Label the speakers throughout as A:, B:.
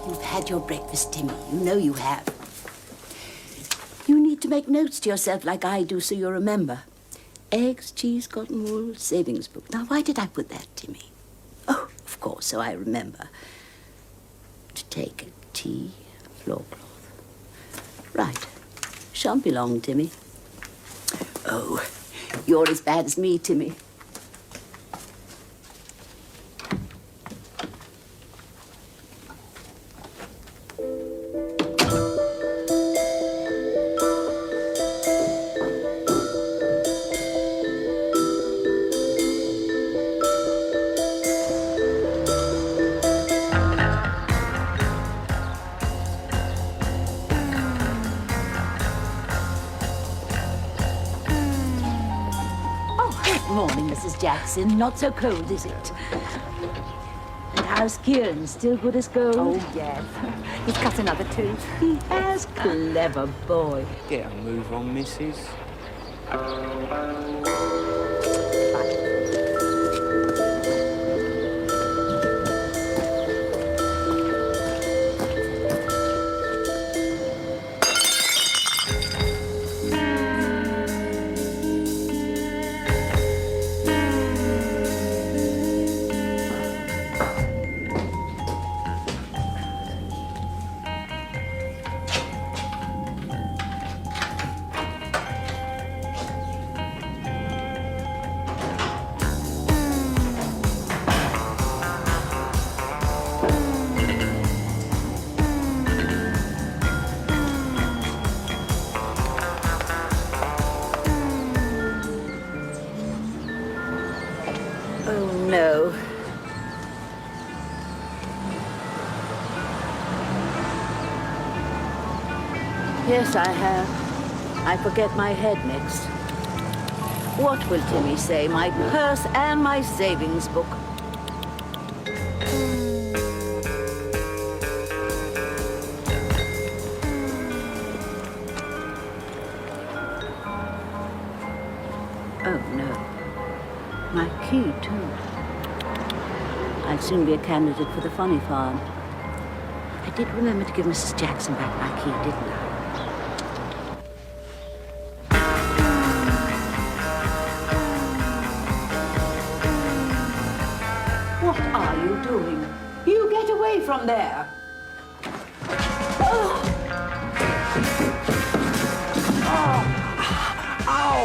A: You've had your breakfast, Timmy. You know you have. You need to make notes to yourself like I do so you'll remember. Eggs, cheese, cotton wool, savings book. Now, why did I put that, Timmy? Oh, of course, so I remember. To take a tea, floor cloth. Right. Shan't be long, Timmy. Oh, you're as bad as me, Timmy. Morning, Mrs. Jackson. Not so cold, is it? And how's Kieran? Still good as gold?
B: Oh, yes. He's cut another tooth.
A: He has. Clever boy.
C: Get a move on, missus.
A: No. Yes, I have. I forget my head next. What will Timmy say? My purse and my savings book. Oh, no. My key, too. I'd soon be a candidate for the funny farm. I did remember to give Mrs. Jackson back my key, didn't I? What are you doing? You get away from there! Oh.
C: Oh. Ow!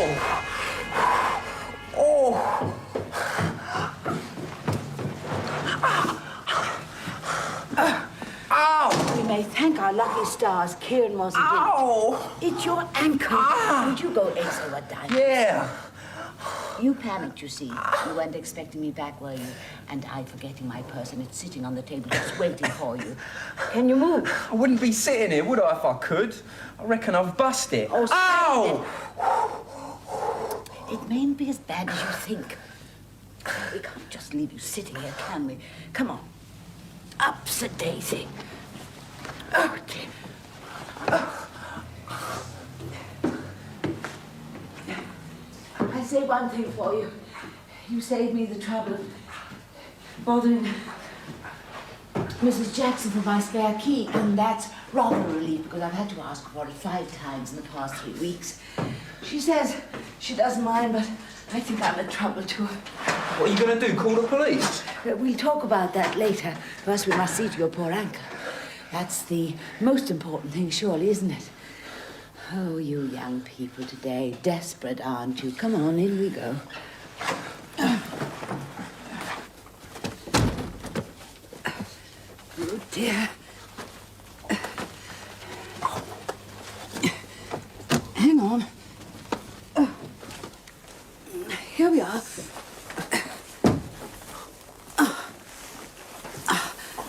C: Oh! Ow!
A: We may thank our lucky stars Kieran wasn't in.
C: Ow!
A: It's your ankle. Would you go ace or die?
C: Yeah.
A: You panicked, you see. You weren't expecting me back, were you? And I forgetting my purse, and it's sitting on the table just waiting for you. Can you move?
C: I wouldn't be sitting here, would I, if I could? I reckon I've bust it.
A: Oh,
C: ow!
A: It mayn't be as bad as you think. We can't just leave you sitting here, can we? Come on. Upsy-daisy. Oh, dear. I say one thing for you. You saved me the trouble of bothering Mrs. Jackson for my spare key, and that's rather a relief because I've had to ask her for it 5 times in the past 3 weeks. She says she doesn't mind, but I think I'm a trouble to her.
C: What are you going to do, call the police?
A: We'll talk about that later. First, we must see to your poor ankle. That's the most important thing, surely, isn't it? Oh, you young people today. Desperate, aren't you? Come on, in we go. Oh, dear. Hang on. Here we are.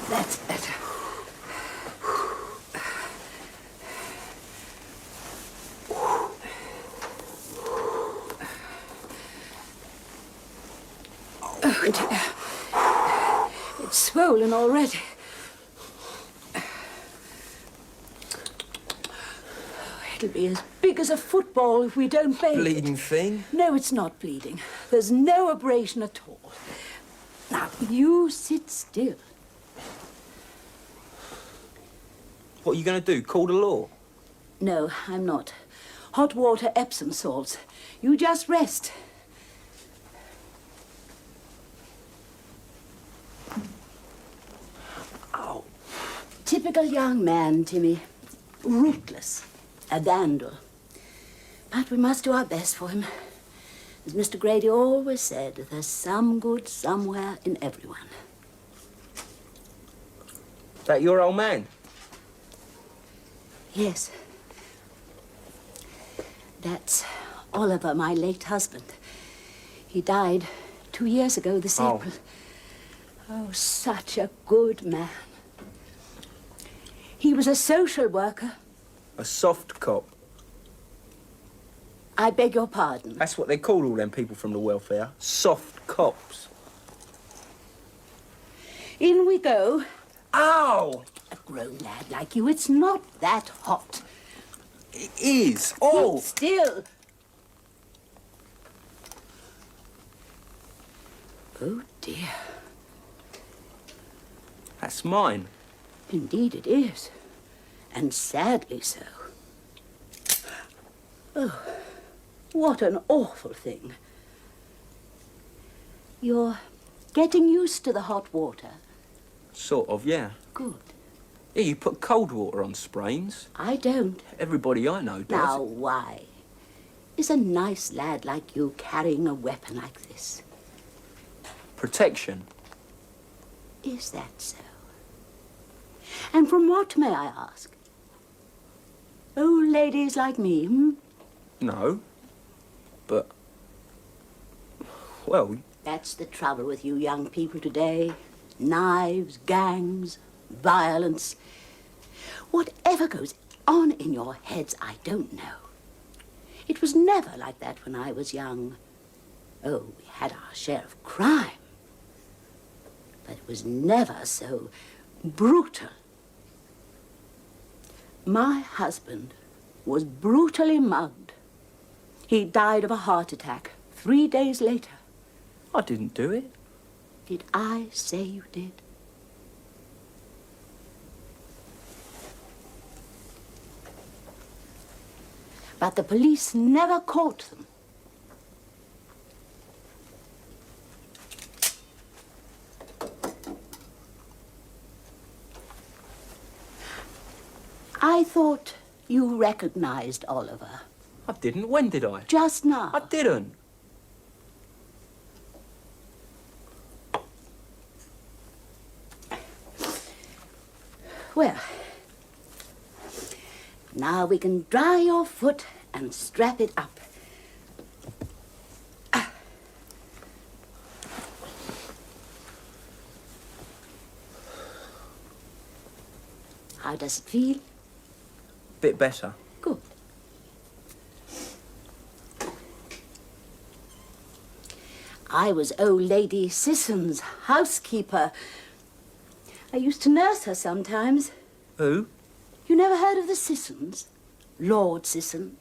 A: That's better. Oh, dear. It's swollen already. It'll be as big as a football if we don't bathe.
C: Bleeding thing?
A: No, it's not bleeding. There's no abrasion at all. Now, you sit still.
C: What are you going to do, call the law?
A: No, I'm not. Hot water, Epsom salts. You just rest.
C: Oh.
A: Typical young man, Timmy. Rootless. A vandal. But we must do our best for him. As Mr. Grady always said, there's some good somewhere in everyone.
C: That your old man?
A: Yes. That's Oliver, my late husband. He died 2 years ago this April. Oh, such a good man. He was a social worker.
C: A soft cop.
A: I beg your pardon.
C: That's what they call all them people from the welfare. Soft cops.
A: In we go.
C: Ow!
A: A grown lad like you, it's not that hot.
C: It is. Oh!
A: Keep still. Oh, dear.
C: That's mine.
A: Indeed it is. And sadly so. Oh, what an awful thing. You're getting used to the hot water.
C: Sort of, yeah.
A: Good.
C: Yeah, you put cold water on sprains.
A: I don't.
C: Everybody I know does.
A: Now, why is a nice lad like you carrying a weapon like this?
C: Protection.
A: Is that so? And from what, may I ask? Old ladies like me, hmm?
C: No. But... well...
A: That's the trouble with you young people today. Knives, gangs, violence. Whatever goes on in your heads, I don't know. It was never like that when I was young. Oh, we had our share of crime. But it was never so brutal. My husband was brutally mugged. He died of a heart attack 3 days later.
C: I didn't do it.
A: Did I say you did? But the police never caught them. I thought you recognized Oliver.
C: I didn't. When did I?
A: Just now.
C: I didn't.
A: Well, now we can dry your foot and strap it up. How does it feel?
C: Bit better.
A: Good. I was old Lady Sisson's housekeeper. I used to nurse her sometimes.
C: Who?
A: You never heard of the Sissons? Lord Sisson,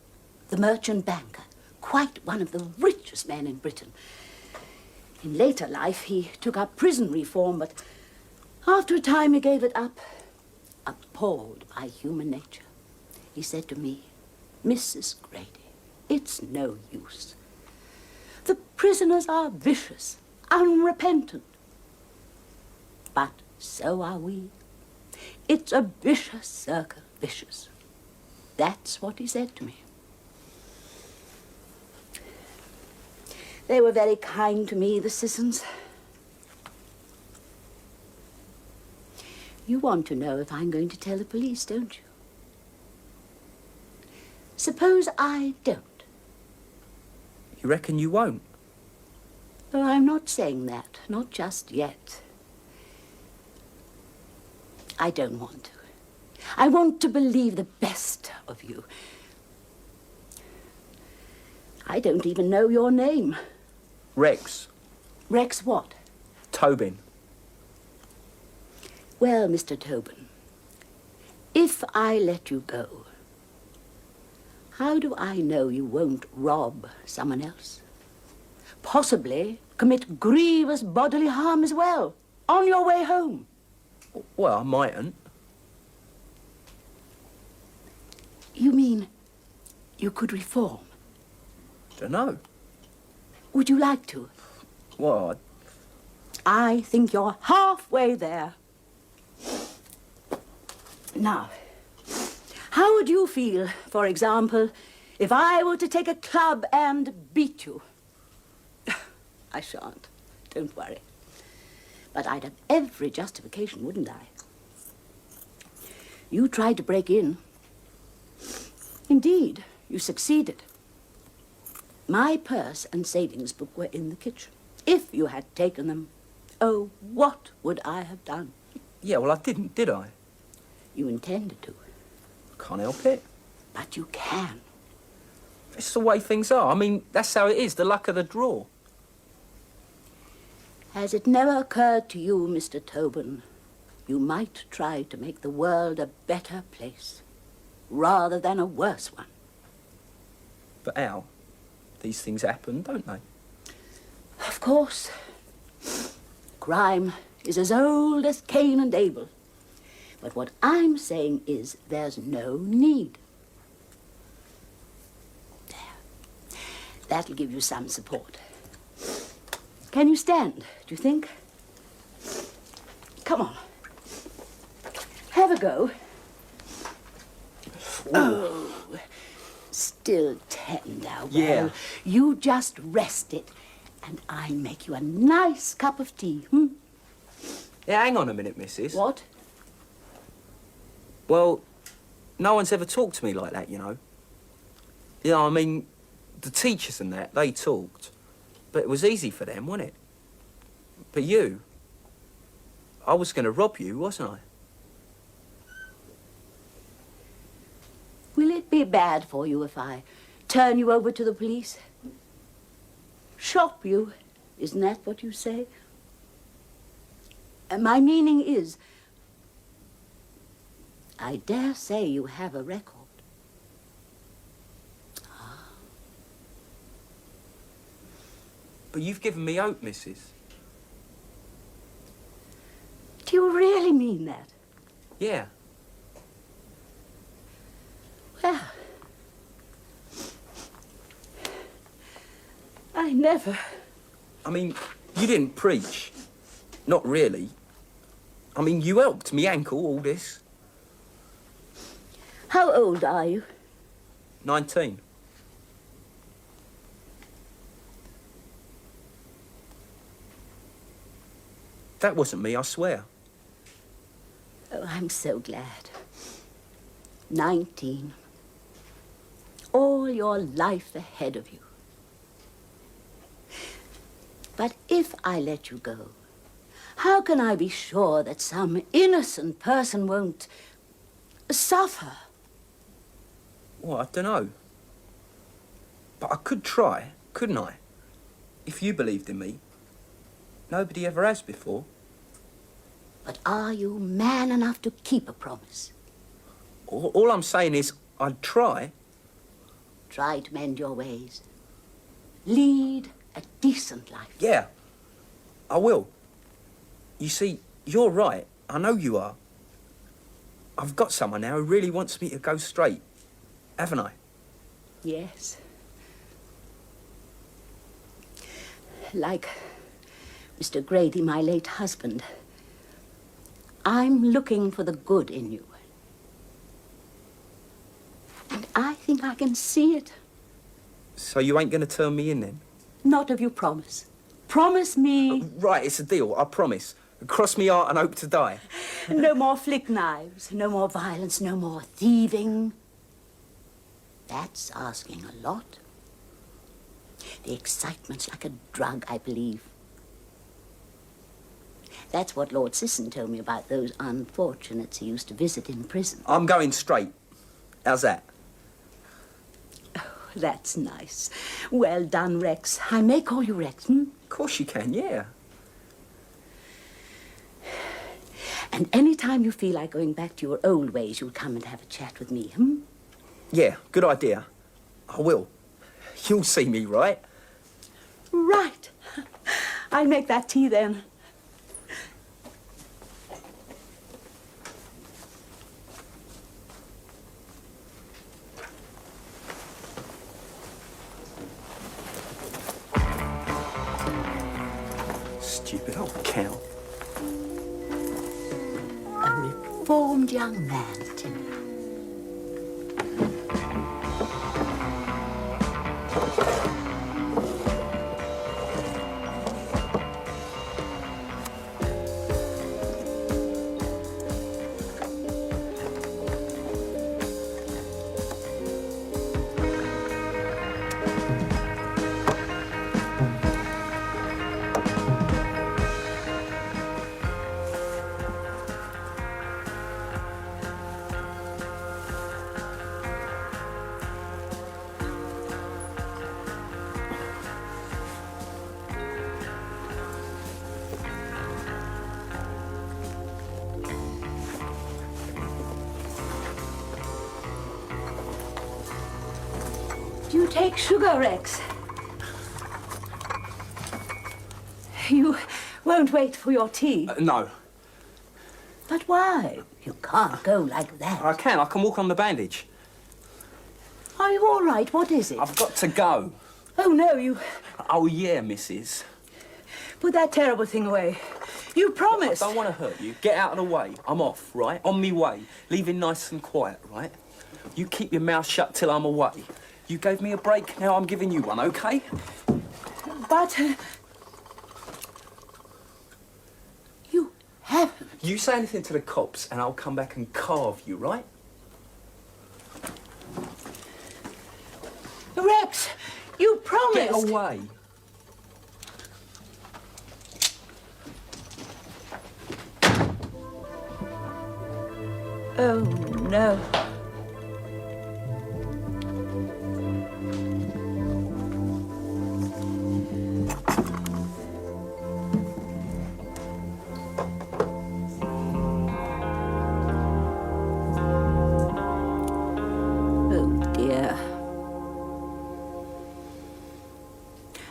A: the merchant banker, quite one of the richest men in Britain. In later life, he took up prison reform, but after a time he gave it up, appalled by human nature. He said to me, "Mrs. Grady, it's no use. The prisoners are vicious, unrepentant. But so are we. It's a vicious circle, vicious." That's what he said to me. They were very kind to me, the Sissons. You want to know if I'm going to tell the police, don't you? Suppose I don't.
C: You reckon you won't?
A: Oh, I'm not saying that, not just yet. I don't want to. I want to believe the best of you. I don't even know your name.
C: Rex.
A: Rex what?
C: Tobin.
A: Well, Mr. Tobin, if I let you go, how do I know you won't rob someone else? Possibly commit grievous bodily harm as well, on your way home.
C: Well, I mightn't.
A: You mean you could reform?
C: Dunno.
A: Would you like to?
C: What?
A: I think you're halfway there. Now, how would you feel, for example, if I were to take a club and beat you? I shan't. Don't worry. But I'd have every justification, wouldn't I? You tried to break in. Indeed, you succeeded. My purse and savings book were in the kitchen. If you had taken them, oh, what would I have done?
C: Yeah, well, I didn't, did I?
A: You intended to.
C: Can't help it.
A: But you can.
C: It's the way things are. I mean, that's how it is, the luck of the draw.
A: Has it never occurred to you, Mr. Tobin, you might try to make the world a better place, rather than a worse one?
C: But Al, these things happen, don't they?
A: Of course. Crime is as old as Cain and Abel. But what I'm saying is there's no need. There. That'll give you some support. Can you stand, do you think? Come on. Have a go. Oh, still tender. Well,
C: Yeah.
A: you just rest it, and I make you a nice cup of tea.
C: Yeah, hang on a minute, missus.
A: What?
C: Well, no one's ever talked to me like that, you know. You know, I mean, the teachers and that, they talked. But it was easy for them, wasn't it? But you, I was going to rob you, wasn't I?
A: Will it be bad for you if I turn you over to the police? Shop you, isn't that what you say? My meaning is, I dare say you have a record.
C: But you've given me hope, missus.
A: Do you really mean that?
C: Yeah.
A: Well, I never.
C: I mean, you didn't preach. Not really. I mean, you helped me ankle all this.
A: How old are you?
C: 19. That wasn't me, I swear.
A: Oh, I'm so glad. 19. All your life ahead of you. But if I let you go, how can I be sure that some innocent person won't suffer?
C: Well, I don't know. But I could try, couldn't I? If you believed in me. Nobody ever has before.
A: But are you man enough to keep a promise?
C: All I'm saying is I'd try.
A: Try to mend your ways. Lead a decent life.
C: Yeah, I will. You see, you're right. I know you are. I've got someone now who really wants me to go straight, haven't I?
A: Yes. Like Mr. Grady, my late husband. I'm looking for the good in you. And I think I can see it.
C: So you ain't going to turn me in then?
A: Not if you promise. Promise me.
C: Right, it's a deal, I promise. Cross me heart and hope to die.
A: No more flick knives, no more violence, no more thieving. That's asking a lot. The excitement's like a drug, I believe. That's what Lord Sisson told me about those unfortunates he used to visit in prison.
C: I'm going straight. How's that?
A: Oh, that's nice. Well done, Rex. I may call you Rex,
C: Of course you can, yeah.
A: And any time you feel like going back to your old ways, you'll come and have a chat with me,
C: Yeah, good idea. I will. You'll see me, right?
A: Right. I'll make that tea then.
C: cow.
A: A reformed young man, Timmy. Do you take sugar, Rex? You won't wait for your tea?
C: No.
A: But why? You can't go like that.
C: I can walk on the bandage.
A: Are you all right? What is it?
C: I've got to go.
A: Oh, no, you...
C: Oh, yeah, missus.
A: Put that terrible thing away. You promised.
C: I don't want to hurt you. Get out of the way. I'm off, right? On me way. Leaving nice and quiet, right? You keep your mouth shut till I'm away. You gave me a break, now I'm giving you one, okay?
A: But... you haven't.
C: You say anything to the cops and I'll come back and carve you, right?
A: Rex, you promised.
C: Get away.
A: Oh, no.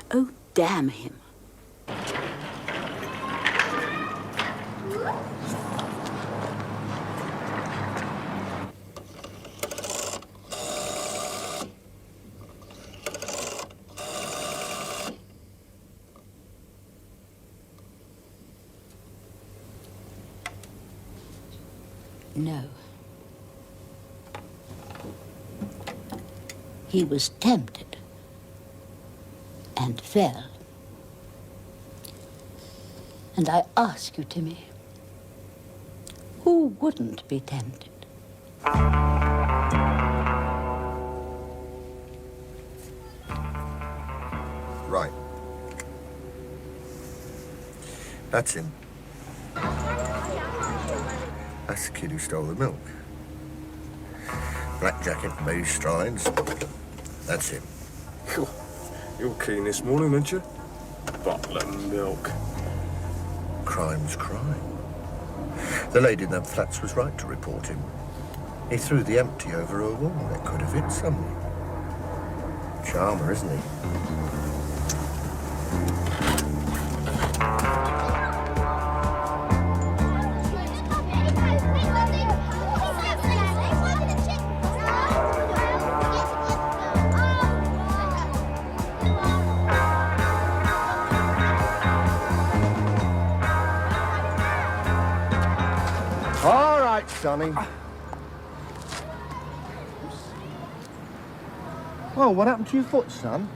A: Oh, damn him. No. He was tempted and fell. And I ask you, Timmy, who wouldn't be tempted?
D: Right. That's him. That's the kid who stole the milk. Black jacket, beige strides. That's him.
E: You're keen this morning, aren't you? Butlermilk.
D: Crime's crime. The lady in them flats was right to report him. He threw the empty over a wall. That could have hit someone. Charmer, isn't he? All right, Sonny. Well, what happened to your foot, son?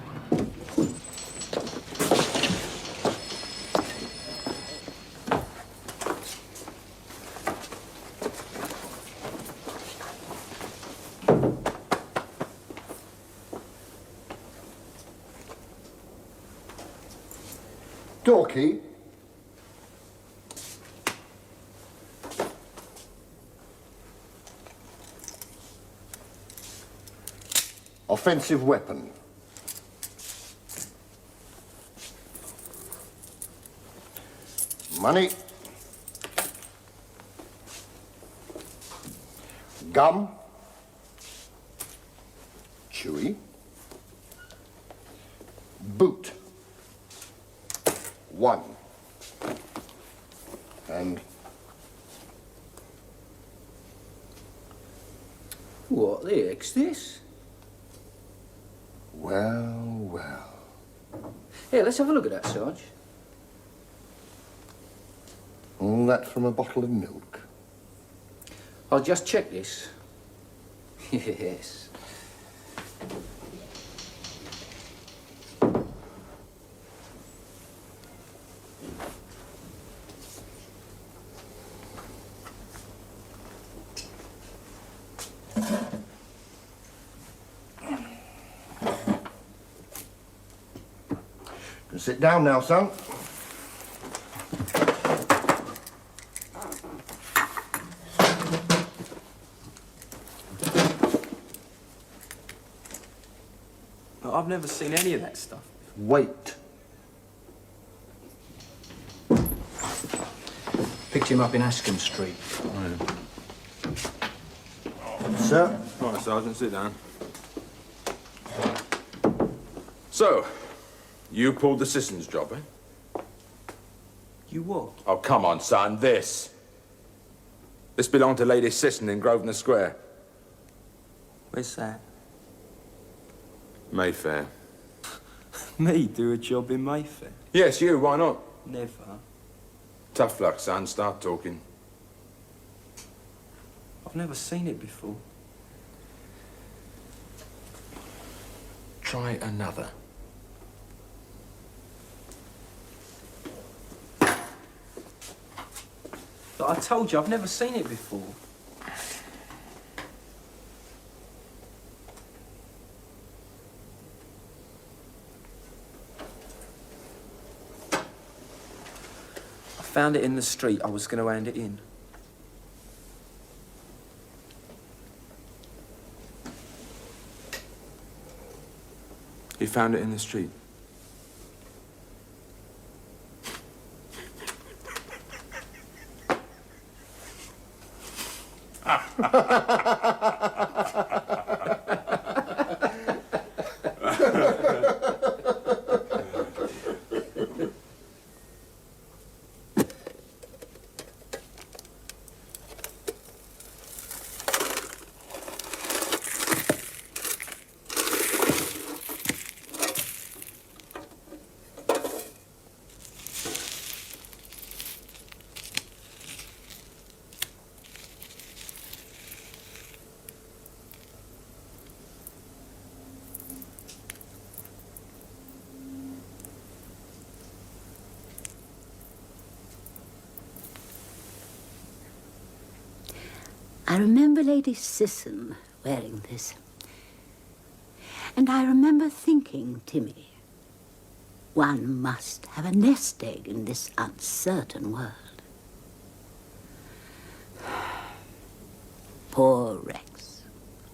D: Door key. Offensive weapon. Money. Gum. Chewy. Boot. 1. And...
F: What the heck's this?
D: Well, well.
F: Here, let's have a look at that, Sarge.
D: All that from a bottle of milk.
F: I'll just check this. Yes.
D: You can sit down now, son.
C: I've never seen any of that stuff.
D: Wait.
F: Picked him up in Askham Street.
D: Sir?
E: Right, Sergeant, sit down. So, you pulled the Sissons job, eh?
C: You what?
E: Oh, come on, son, this. This belonged to Lady Sisson in Grosvenor Square.
C: Where's that?
E: Mayfair.
C: Me do a job in Mayfair?
E: Yes, you, why not?
C: Never.
E: Tough luck, son, start talking.
C: I've never seen it before.
E: Try another.
C: But I told you, I've never seen it before. I found it in the street. I was going to hand it in.
E: You found it in the street?
A: I remember Lady Sisson wearing this. And I remember thinking, Timmy, one must have a nest egg in this uncertain world. Poor Rex.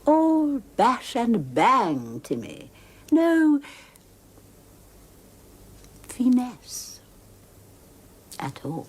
A: All bash and bang, Timmy. No finesse at all.